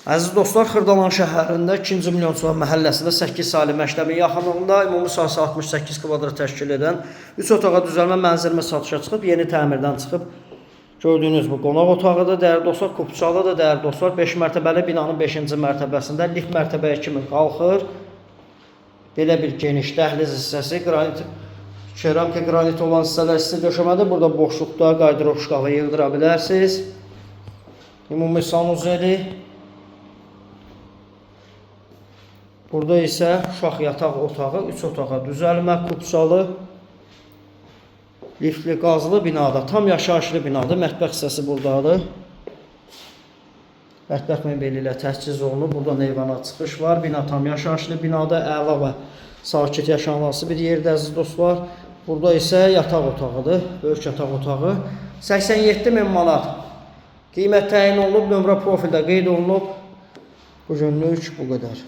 Əziz dostlar, Xırdalan şəhərində 2-ci Milyonçular məhəlləsində 8 saylı məktəbin yaxınlığında ümumi sahəsi 68 kvadrat təşkil edən 3 otağa düzəlmə mənzilmə satışa çıxıb, yeni təmirdən çıxıb. Gördüyünüz bu qonaq otağıdır, dəyərli dostlar, kupçalıdır, dəyərli dostlar. 5 mərtəbəli binanın 5-ci mərtəbəsində lift mərtəbəyə kimi qalxır. Belə bir geniş dəhliz hissəsi, keramika qranit olan hissələr sizə döşəmədir. Burada boşluqda qaydırov şkafı yığdıra bilərsiniz. Ümumi sanuzeli. Burada isə uşaq yataq otağı, 3 otağa düzəlmə, kupçalı, liftli, qazlı binada, tam yaşayışlı binadır. Mətbəx hissəsi buradadır. Mətbəx mebeli ilə təchiz olunub. Buradan eyvana çıxış var. Bina tam yaşayışlı binada, əla və sakit yaşanması bir yerdə, əziz dostlar. Burada isə yataq otağıdır, böyük yataq otağı. 87.000 manat qiymət təyin olunub, nömrə profildə qeyd olunub. Bu günlük bu qədər.